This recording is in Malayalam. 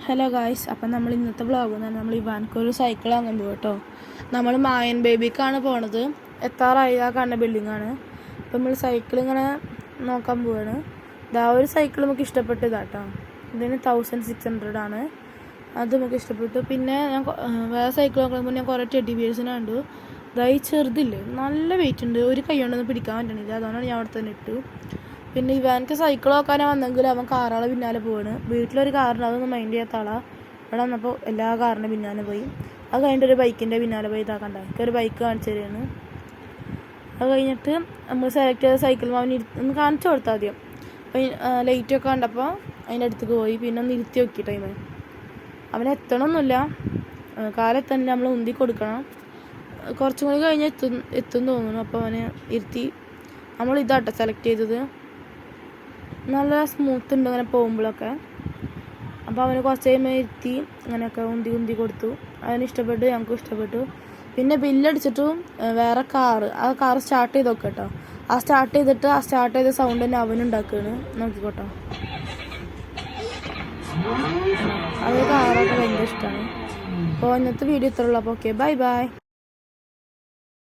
ഹലോ ഗായ്സ്, അപ്പം നമ്മൾ ഇന്നത്തെ വ്ളോഗ് എന്ന് പറഞ്ഞാൽ നമ്മൾ ഇവാൻക്കൊരു സൈക്കിൾ വാങ്ങാൻ പോകും കേട്ടോ. നമ്മൾ മായൻ ബേബിക്കാണ് പോണത്. എത്താറായി ആ കാണുന്ന ബിൽഡിങ്ങാണ്. അപ്പം നമ്മൾ സൈക്കിൾ ഇങ്ങനെ നോക്കാൻ പോവാണ്. ഇതാ ഒരു സൈക്കിൾ നമുക്ക് ഇഷ്ടപ്പെട്ടതാട്ടോ. ഇതിന് 1600 ആണ്. അത് നമുക്ക് ഇഷ്ടപ്പെട്ടു. പിന്നെ ഞാൻ വേറെ സൈക്കിൾ നോക്കുമ്പോൾ ഞാൻ കുറേ ടെഡി ബിയേഴ്സിനെ കണ്ടു. ഇതായി ചെറുതില്ലേ, നല്ല വെയിറ്റ് ഉണ്ട്, ഒരു കൈ കൊണ്ടൊന്നും പിടിക്കാൻ പറ്റണില്ല. അതുകൊണ്ടാണ് ഞാൻ അവിടെ തന്നെ ഇട്ടു. പിന്നെ ഇവനക്ക് സൈക്കിൾ നോക്കാനാണ് വന്നെങ്കിൽ അവൻ കാറാളെ പിന്നാലെ പോവാണ്. വീട്ടിലൊരു കാറിന് അതൊന്നും മൈൻഡ് ചെയ്യാത്ത ആളാണ്. ഇവിടെ വന്നപ്പോൾ എല്ലാ കാറിൻ്റെ പിന്നാലെ പോയി. അത് കഴിഞ്ഞിട്ട് ഒരു ബൈക്കിൻ്റെ പിന്നാലെ പോയി ഇതാക്കണ്ട, എനിക്കൊരു ബൈക്ക് കാണിച്ചു തരികയാണ്. അത് കഴിഞ്ഞിട്ട് നമ്മൾ സെലക്ട് ചെയ്ത സൈക്കിൾ അവന് ഒന്ന് കാണിച്ചു കൊടുത്താൽ ആദ്യം. അപ്പം ലൈറ്റൊക്കെ കണ്ടപ്പോൾ അതിൻ്റെ അടുത്തേക്ക് പോയി. പിന്നെ ഒന്ന് ഇരുത്തി നോക്കി ടൈം. അവന് എത്തണമൊന്നുമില്ല, കാലെത്തന്നെ നമ്മൾ ഉന്തി കൊടുക്കണം. കുറച്ചും കൂടി കഴിഞ്ഞ് എത്തും തോന്നുന്നു. അപ്പോൾ അവന് ഇരുത്തി. നമ്മൾ ഇതാട്ടോ സെലക്ട് ചെയ്തത്. നല്ല സ്മൂത്ത് ഉണ്ട് അങ്ങനെ പോകുമ്പോഴൊക്കെ. അപ്പോൾ അവന് കുറച്ച് കഴിയുമ്പോൾ ഇരുത്തി അങ്ങനെയൊക്കെ ഉന്തി കൊടുത്തു. അവന് ഇഷ്ടപ്പെട്ടു, ഞങ്ങൾക്കും ഇഷ്ടപ്പെട്ടു. പിന്നെ ബില്ലടിച്ചിട്ടും വേറെ ആ കാർ സ്റ്റാർട്ട് ചെയ്ത് നോക്കാം കേട്ടോ. ആ സ്റ്റാർട്ട് ചെയ്ത സൗണ്ട് തന്നെ അവനുണ്ടാക്കുകയാണ്. നോക്കിക്കോട്ടോ, അത് കാറൊക്കെ ഭയങ്കര ഇഷ്ടമാണ്. അപ്പോൾ ഇന്നത്തെ വീഡിയോ ഇത്രയുള്ളൂ. അപ്പോൾ ഓക്കെ, ബൈ.